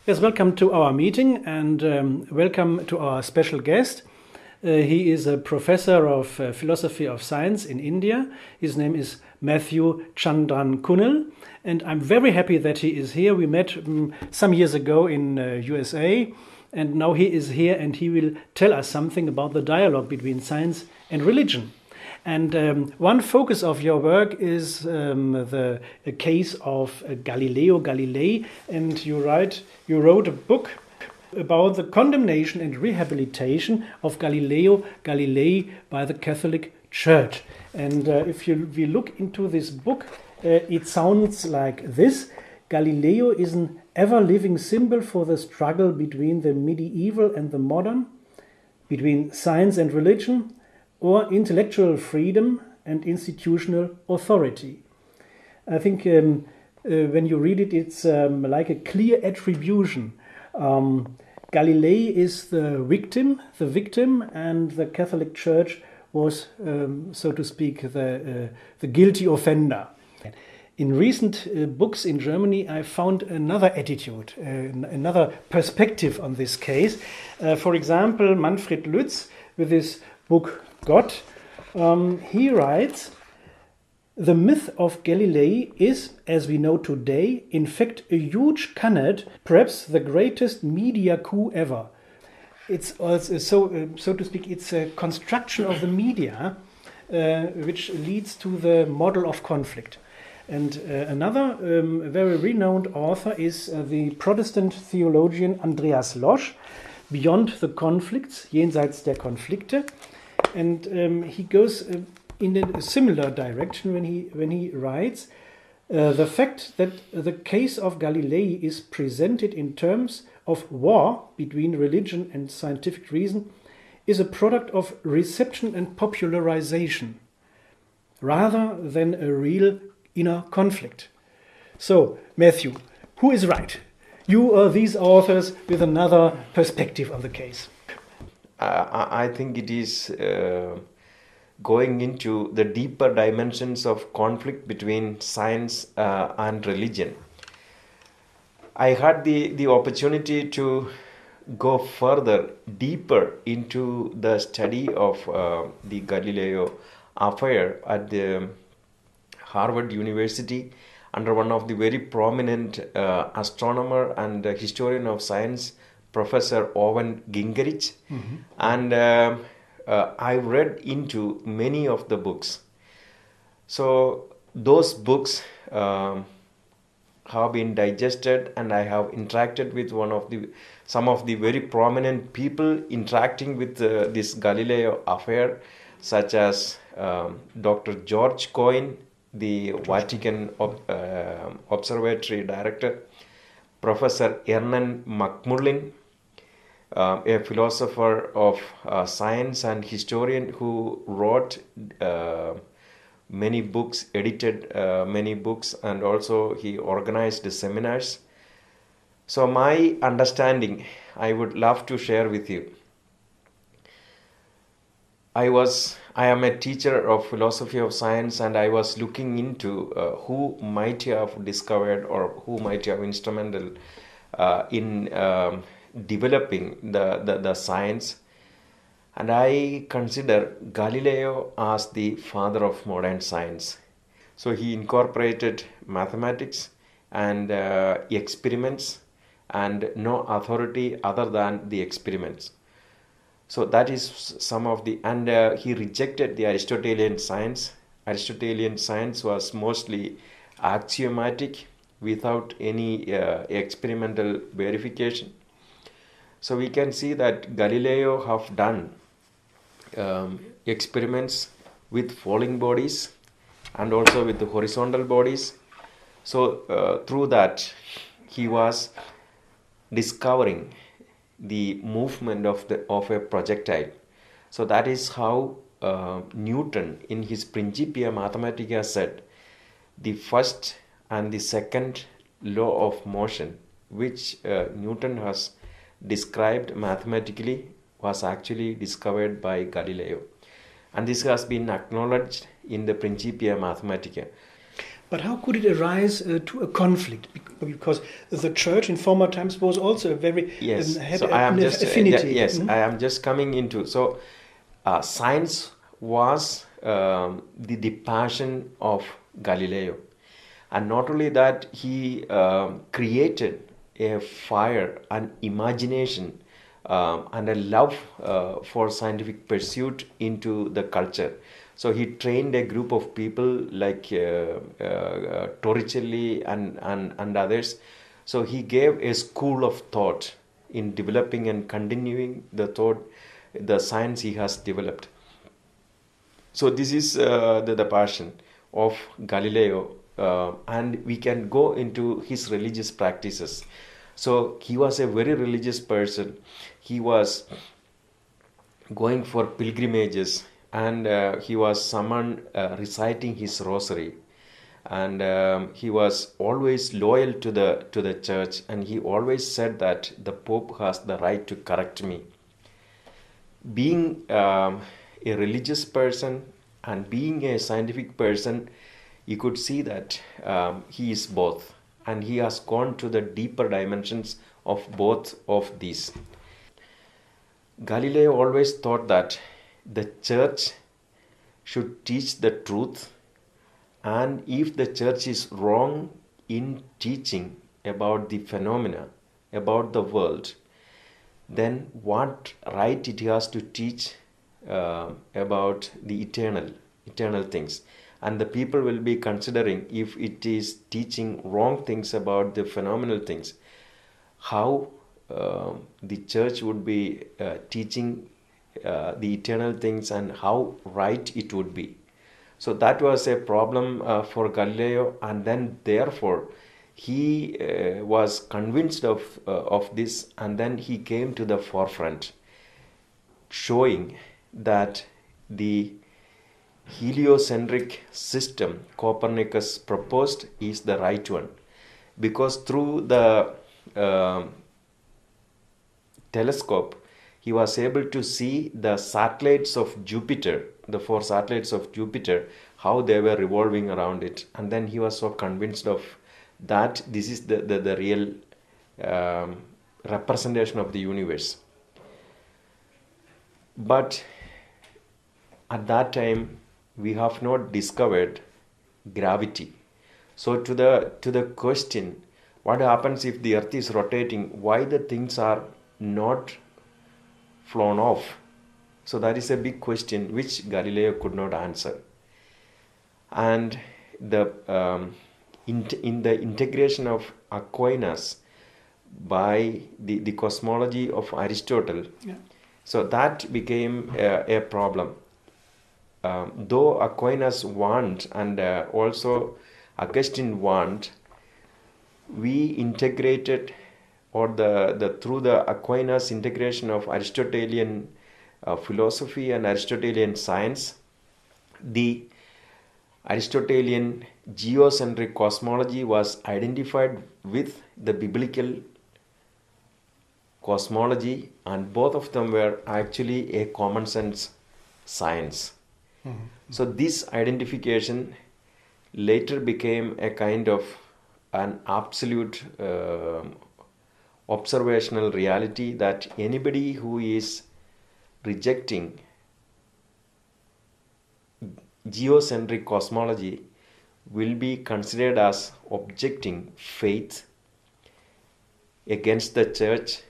Yes, welcome to our meeting and welcome to our special guest. He is a professor of philosophy of science in India. His name is Mathew Chandrankunnel, and I'm very happy that he is here. We met some years ago in USA, and now he is here and he will tell us something about the dialogue between science and religion. And one focus of your work is the case of Galileo Galilei, and you wrote a book about the condemnation and rehabilitation of Galileo Galilei by the Catholic Church. And if we look into this book, it sounds like this: Galileo is an ever-living symbol for the struggle between the medieval and the modern, between science and religion, or intellectual freedom and institutional authority. I think when you read it, it's like a clear attribution. Galilei is the victim, and the Catholic Church was, so to speak, the guilty offender. In recent books in Germany, I found another attitude, another perspective on this case. For example, Manfred Lütz, with his book God, he writes, "The myth of Galilei is, as we know today, in fact a huge canard, perhaps the greatest media coup ever." It's also, so to speak, it's a construction of the media which leads to the model of conflict. And another very renowned author is the Protestant theologian Andreas Losch, Beyond the Conflicts, Jenseits der Konflikte. And he goes in a similar direction when he writes, the fact that the case of Galilei is presented in terms of war between religion and scientific reason is a product of reception and popularization rather than a real inner conflict. So, Mathew, who is right? You or these authors with another perspective on the case? I think it is going into the deeper dimensions of conflict between science and religion. I had the opportunity to go further, deeper into the study of the Galileo affair at the Harvard University under one of the very prominent astronomer and historian of science, Professor Owen Gingerich. Mm-hmm. And I read into many of the books. So those books have been digested, and I have interacted with some of the very prominent people interacting with this Galileo affair, such as Dr. George Coyne, the Vatican Observatory Director, Professor Ernan McMullin, a philosopher of science and historian who wrote many books, edited many books, and also he organized seminars. So my understanding, I would love to share with you. I am a teacher of philosophy of science, and I was looking into who might have discovered or who might have instrumental in developing the science. And I consider Galileo as the father of modern science. So he incorporated mathematics and experiments, and no authority other than the experiments. So that is some of the, and he rejected the Aristotelian science. Aristotelian science was mostly axiomatic without any experimental verification. So we can see that Galileo have done experiments with falling bodies and also with the horizontal bodies. So through that, he was discovering the movement of a projectile. So that is how Newton in his Principia Mathematica said the first and the second law of motion, which Newton has described mathematically, was actually discovered by Galileo. And this has been acknowledged in the Principia Mathematica. But how could it arise to a conflict? Because the church in former times was also a very had affinity. I am just coming into. So science was the passion of Galileo. And not only that, he created a fire, an imagination, and a love for scientific pursuit into the culture. So he trained a group of people like Torricelli and others. So he gave a school of thought in developing and continuing the thought, the science he has developed. So this is the passion of Galileo, and we can go into his religious practices. So he was a very religious person. He was going for pilgrimages, and he was someone reciting his rosary, and he was always loyal to the church, and he always said that the Pope has the right to correct me. Being a religious person and being a scientific person, you could see that he is both, and he has gone to the deeper dimensions of both of these. Galileo always thought that the church should teach the truth, and if the church is wrong in teaching about the phenomena, about the world, then what right it has to teach about the eternal things. And the people will be considering, if it is teaching wrong things about the phenomenal things, how the church would be teaching the eternal things, and how right it would be. So that was a problem for Galileo, and then therefore he was convinced of this, and then he came to the forefront, showing that the heliocentric system Copernicus proposed is the right one, because through the telescope he was able to see the satellites of Jupiter, the 4 satellites of Jupiter, how they were revolving around it, and then he was so convinced of that this is the real representation of the universe. But at that time we have not discovered gravity. So to the question, what happens if the earth is rotating, why the things are not flown off? So that is a big question which Galileo could not answer. And in the integration of Aquinas by the cosmology of Aristotle, so that became a problem. Though Aquinas want, and also Augustine want, we integrated, or through the Aquinas integration of Aristotelian philosophy and Aristotelian science, the Aristotelian geocentric cosmology was identified with the biblical cosmology, and both of them were actually a common sense science. Mm-hmm. So this identification later became a kind of an absolute observational reality, that anybody who is rejecting geocentric cosmology will be considered as objecting faith against the church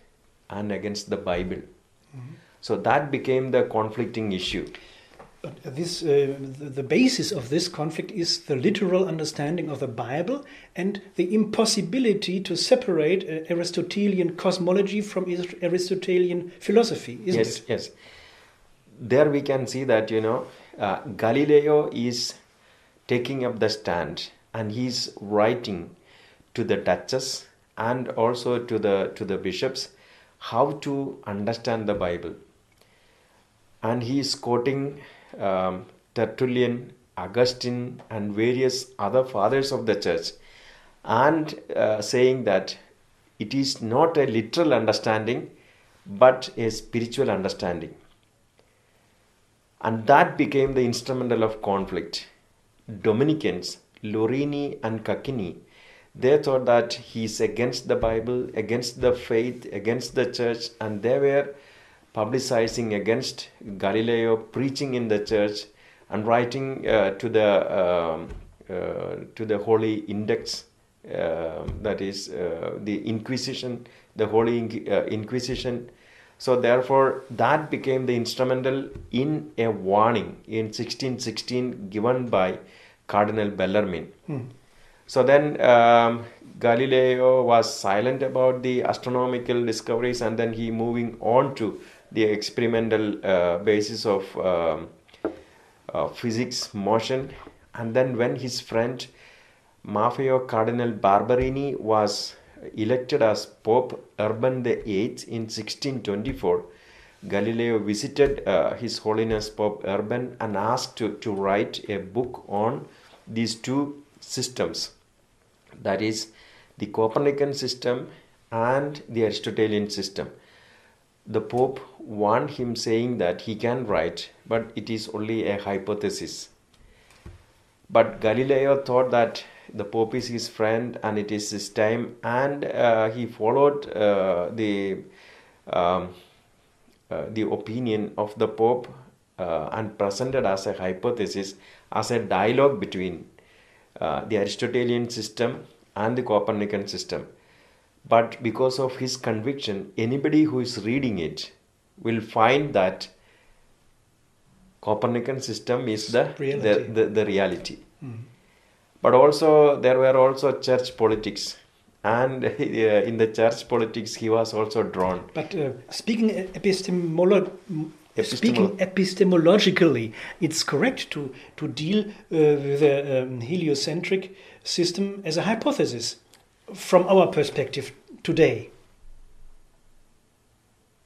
and against the Bible. Mm-hmm. So that became the conflicting issue. But this, the basis of this conflict is the literal understanding of the Bible and the impossibility to separate Aristotelian cosmology from Aristotelian philosophy, isn't it? Yes. There we can see that, Galileo is taking up the stand, and he's writing to the duchess and also to the bishops how to understand the Bible. And he is quoting Tertullian, Augustine, and various other fathers of the church, and saying that it is not a literal understanding but a spiritual understanding. And that became the instrumental of conflict. Dominicans Lorini and Kakini, they thought that he's against the Bible, against the faith, against the church, and they were publicizing against Galileo, preaching in the church, and writing to the Holy Index, that is the Inquisition, the Holy Inquisition. So therefore, that became the instrumental in a warning in 1616 given by Cardinal Bellarmine. So then Galileo was silent about the astronomical discoveries, and then he moving on to the experimental basis of physics, motion. And then when his friend Maffeo Cardinal Barberini was elected as Pope Urban VIII in 1624, Galileo visited His Holiness Pope Urban and asked to write a book on these two systems, that is the Copernican system and the Aristotelian system. The Pope warned him, saying that he can write, but it is only a hypothesis. But Galileo thought that the Pope is his friend and it is his time, and he followed the opinion of the Pope and presented as a hypothesis, as a dialogue between the Aristotelian system and the Copernican system. But because of his conviction, anybody who is reading it will find that Copernican system is the reality. But also there were also church politics, and in the church politics he was also drawn. But speaking epistemologically, it's correct to deal with the heliocentric system as a hypothesis from our perspective today.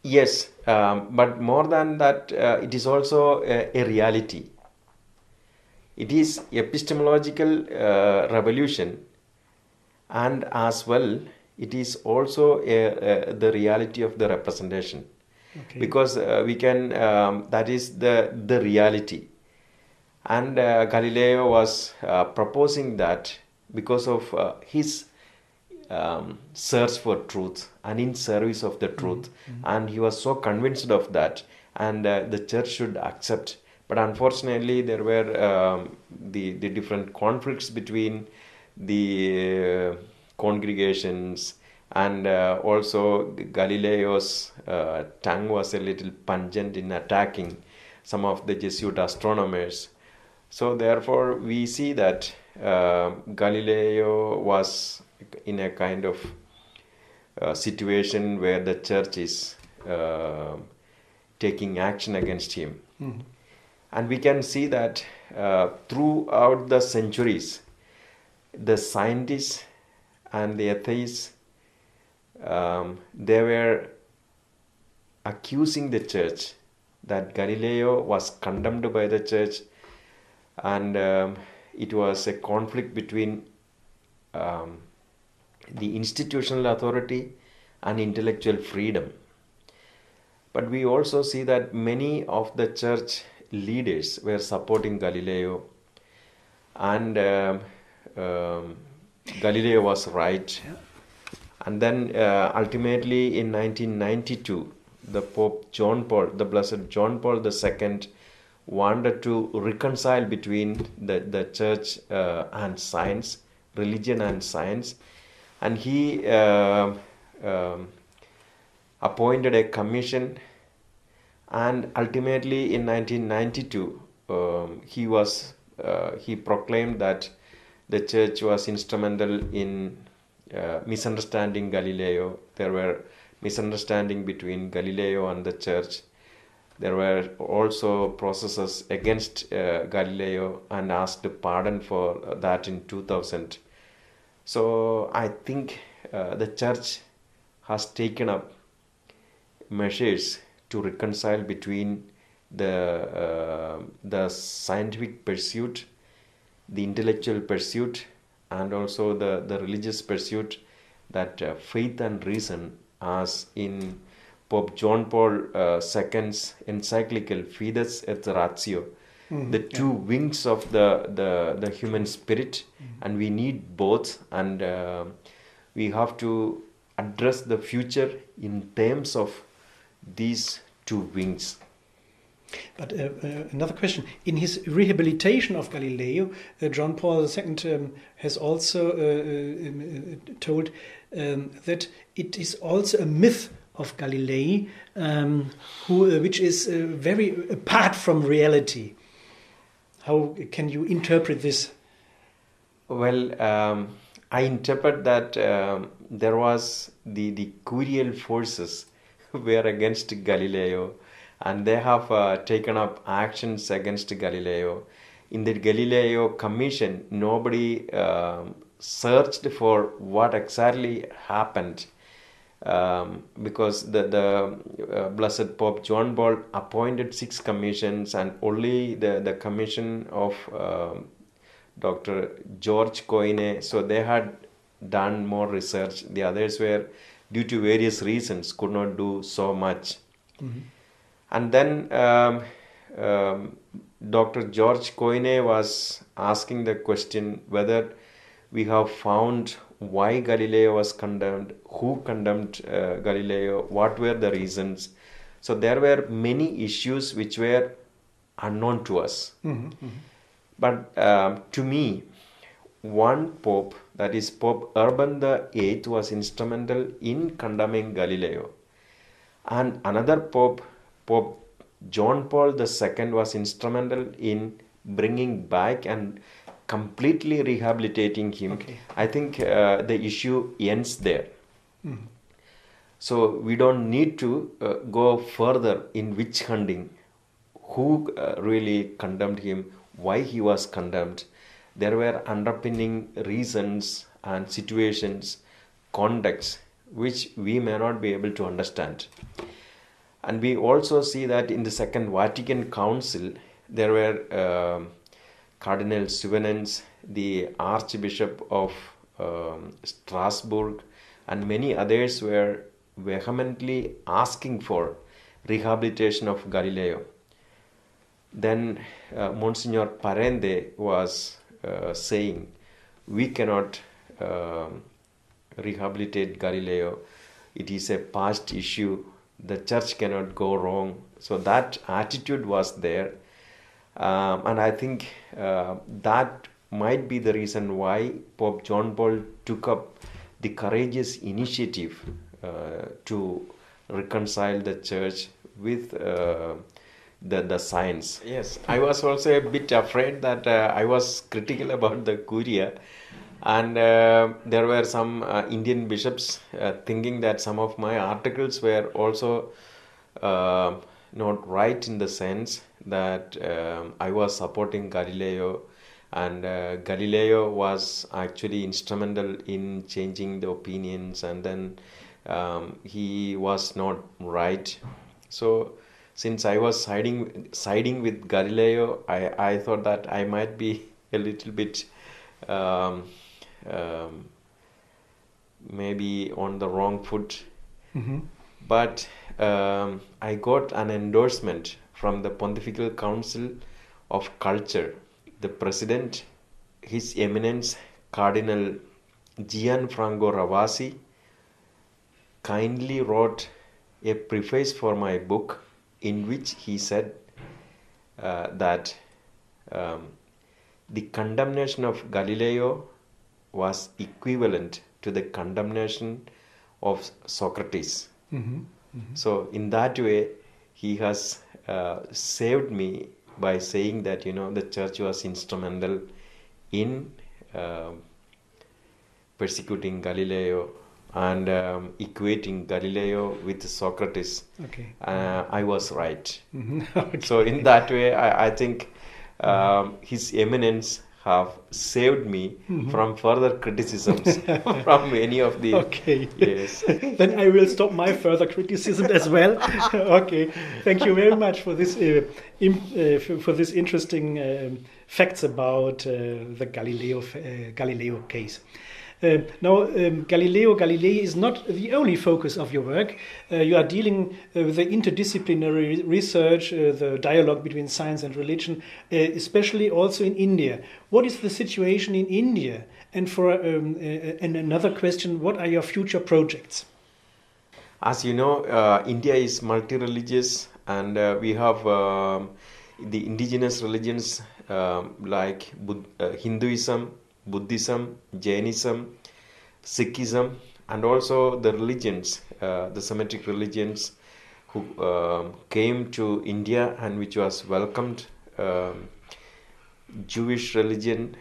Yes, but more than that, it is also a reality. It is epistemological revolution, and as well it is also the reality of the representation. Okay. Because we can, that is the reality. And Galileo was proposing that because of his search for truth and in service of the truth, and he was so convinced of that, and the church should accept. But unfortunately, there were the different conflicts between the congregations, and also Galileo's tongue was a little pungent in attacking some of the Jesuit astronomers. So therefore, we see that Galileo was in a kind of situation where the church is taking action against him. And we can see that throughout the centuries, the scientists and the atheists, they were accusing the church that Galileo was condemned by the church, and it was a conflict between the institutional authority and intellectual freedom. But we also see that many of the church leaders were supporting Galileo, and Galileo was right. And then ultimately in 1992, the Pope John Paul, the Blessed John Paul II, wanted to reconcile between the church and science, religion and science, and he appointed a commission. And ultimately in 1992, he proclaimed that the church was instrumental in misunderstanding Galileo. There were misunderstanding between Galileo and the church. There were also processes against Galileo, and asked pardon for that in 2000. So I think the church has taken up measures to reconcile between the scientific pursuit, the intellectual pursuit, and also the religious pursuit, that faith and reason, as in Pope John Paul II's encyclical Fides et Ratio, the two wings of the human spirit, and we need both, and we have to address the future in terms of these two wings. But another question. In his rehabilitation of Galileo, John Paul II has also told that it is also a myth of Galilei, which is very apart from reality. How can you interpret this? Well, I interpret that there was the curial forces were against Galileo, and they have taken up actions against Galileo. In the Galileo Commission, nobody searched for what exactly happened, because the Blessed Pope John Paul appointed 6 commissions, and only the commission of Dr. George Coyne, so they had done more research. The others were, due to various reasons, could not do so much. And then Dr. George Coyne was asking the question whether we have found why Galileo was condemned, who condemned Galileo, what were the reasons. So there were many issues which were unknown to us. But to me, one pope, that is Pope Urban VIII, was instrumental in condemning Galileo. And another pope, Pope John Paul II, was instrumental in bringing back and completely rehabilitating him. I think the issue ends there. So we don't need to go further in witch hunting. Who really condemned him? Why he was condemned? There were underpinning reasons and situations, contexts, which we may not be able to understand. And we also see that in the Second Vatican Council, there were Cardinal Suvenens, the Archbishop of Strasbourg, and many others were vehemently asking for rehabilitation of Galileo. Then Monsignor Parende was saying, we cannot rehabilitate Galileo. It is a past issue. The church cannot go wrong. So that attitude was there. And I think that might be the reason why Pope John Paul took up the courageous initiative to reconcile the church with the science. Yes, I was also a bit afraid that I was critical about the Curia, and there were some Indian bishops thinking that some of my articles were also not right, in the sense that I was supporting Galileo, and Galileo was actually instrumental in changing the opinions, and then he was not right. So since I was siding with Galileo, I thought that I might be a little bit maybe on the wrong foot. But I got an endorsement from the Pontifical Council of Culture. The president, His Eminence Cardinal Gianfranco Ravasi, kindly wrote a preface for my book, in which he said that the condemnation of Galileo was equivalent to the condemnation of Socrates. So in that way, he has saved me by saying that, the church was instrumental in persecuting Galileo and equating Galileo with Socrates. I was right. So in that way, I think His Eminence have saved me from further criticisms from any of the... Yes. Then I will stop my further criticism as well. Thank you very much for this interesting facts about the Galileo case. Galileo Galilei is not the only focus of your work. You are dealing with the interdisciplinary research, the dialogue between science and religion, especially also in India. What is the situation in India? And and another question, what are your future projects? As you know, India is multi-religious, and we have the indigenous religions like Hinduism, Buddhism, Jainism, Sikhism, and also the religions, the Semitic religions who came to India and which was welcomed, Jewish religion,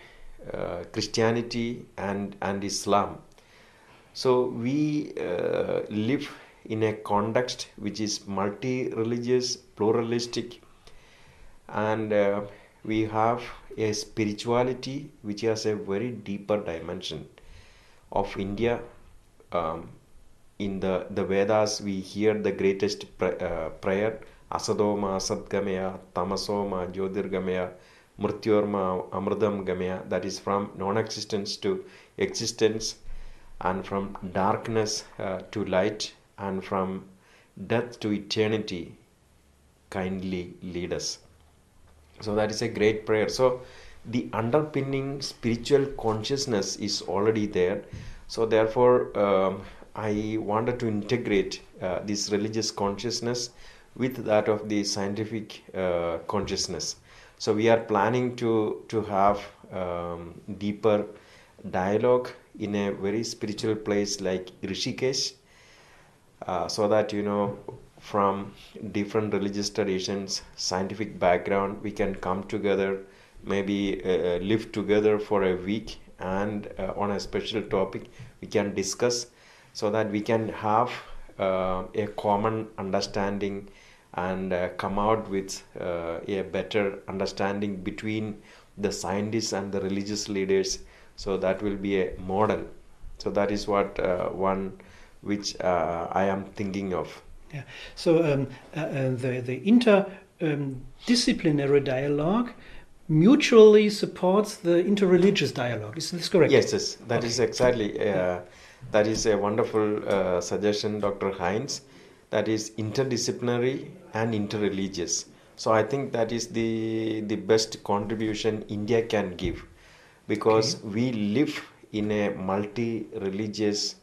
Christianity, and Islam. So we live in a context which is multi-religious, pluralistic, and we have a spirituality which has a very deeper dimension of India. In the Vedas, we hear the greatest prayer, Asadoma Sadgamaya, Tamasoma Jyotirgamaya, Mrityorma Amridam Gamaya, that is from non-existence to existence, and from darkness to light, and from death to eternity, kindly lead us. So that is a great prayer. So the underpinning spiritual consciousness is already there. So therefore, I wanted to integrate this religious consciousness with that of the scientific consciousness. So we are planning to have deeper dialogue in a very spiritual place like Rishikesh, so that, you know, from different religious traditions, scientific background, we can come together, maybe live together for a week, and on a special topic we can discuss, so that we can have a common understanding and come out with a better understanding between the scientists and the religious leaders. So that will be a model. So that is what one which I am thinking of. Yeah. So the interdisciplinary dialogue mutually supports the interreligious dialogue. Is this correct? Yes, that is exactly. That is a wonderful suggestion, Dr. Hines. That is interdisciplinary and interreligious. So I think that is the best contribution India can give, because we live in a multi-religious,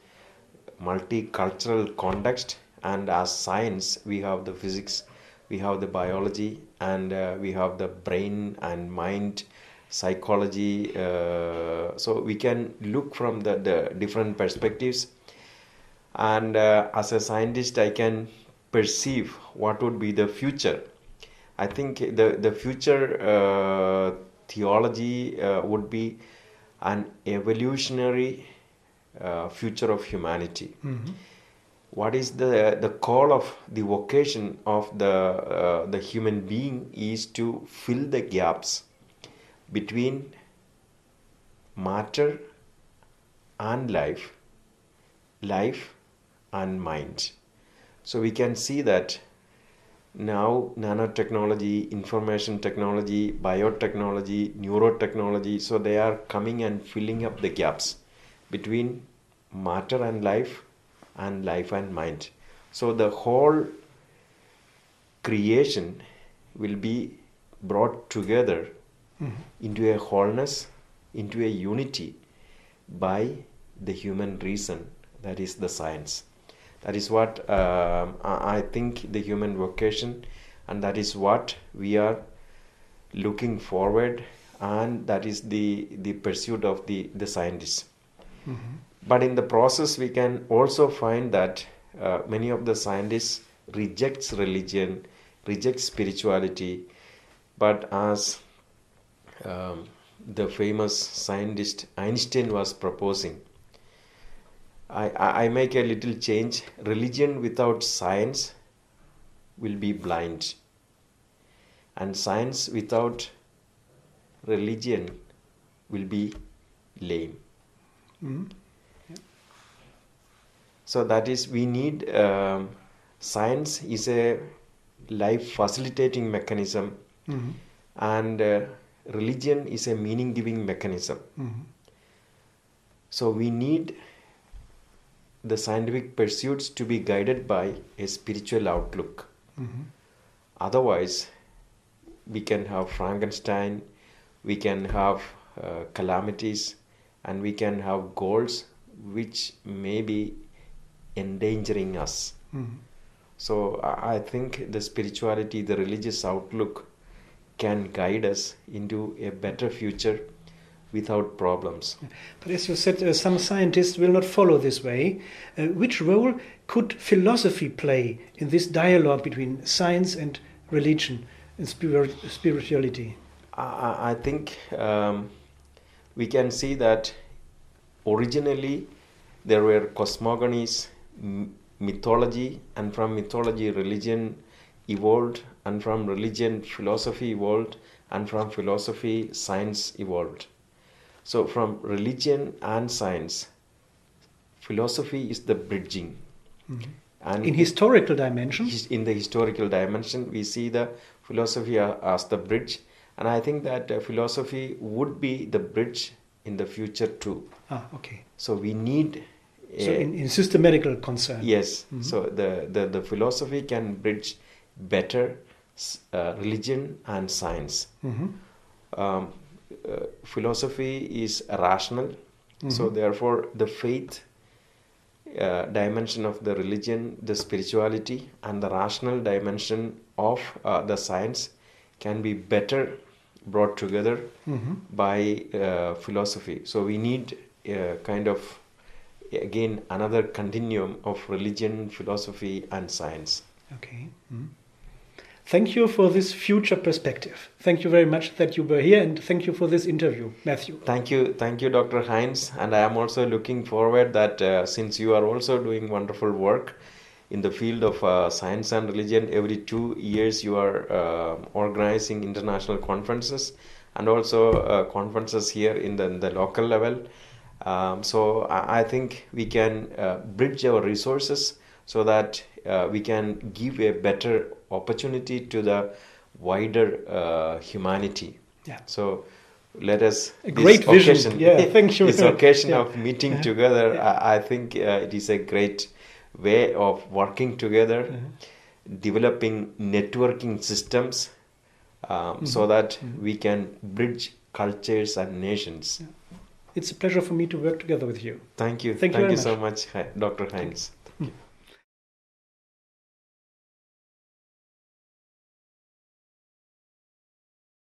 multicultural context, and as science we have the physics, we have the biology, and we have the brain and mind, psychology, so we can look from the different perspectives, and as a scientist I can perceive what would be the future. I think the future theology would be an evolutionary future of humanity. Mm-hmm. What is the call of the vocation of the human being is to fill the gaps between matter and life and mind. So we can see that now nanotechnology, information technology, biotechnology, neurotechnology, so they are coming and filling up the gaps between matter and life and mind. So the whole creation will be brought together into a wholeness, into a unity by the human reason, that is the science. That is what I think the human vocation, and that is what we are looking forward, and that is the pursuit of the scientists. Mm-hmm. But in the process we can also find that many of the scientists rejects religion, rejects spirituality, but as the famous scientist Einstein was proposing, I make a little change. Religion without science will be blind, and science without religion will be lame. Mm-hmm. Yeah. So that is, we need science is a life facilitating mechanism, and religion is a meaning giving mechanism. Mm-hmm. So we need the scientific pursuits to be guided by a spiritual outlook. Otherwise, we can have Frankenstein, we can have calamities, and we can have goals which may be endangering us. So I think the spirituality, the religious outlook can guide us into a better future without problems. But as you said, some scientists will not follow this way. Which role could philosophy play in this dialogue between science and religion and spirituality? I think we can see that originally there were cosmogonies, mythology, and from mythology religion evolved, and from religion philosophy evolved, and from philosophy science evolved. So from religion and science, philosophy is the bridging. And in historical dimension? In the historical dimension, we see the philosophy as the bridge, and I think that philosophy would be the bridge in the future too. Okay. So we need so in systematical concern. Yes. So the philosophy can bridge better religion and science. Philosophy is rational, so therefore the faith dimension of the religion, the spirituality, and the rational dimension of the science can be better brought together by philosophy. So we need kind of again another continuum of religion, philosophy, and science. Okay. Thank you for this future perspective. Thank you very much that you were here, and thank you for this interview, Mathew. Thank you, Dr. Heinz. And I am also looking forward that since you are also doing wonderful work in the field of science and religion, every 2 years you are organizing international conferences and also conferences here in the local level. So I think we can bridge our resources so that we can give a better opportunity to the wider humanity. Yeah. So let us a great vision. Occasion, yeah, thank you. This occasion of meeting together, I think it is a great way of working together, developing networking systems, so that we can bridge cultures and nations. Yeah. It's a pleasure for me to work together with you. Thank you. Thank you very much. So much, Dr. Heinz. Thank you.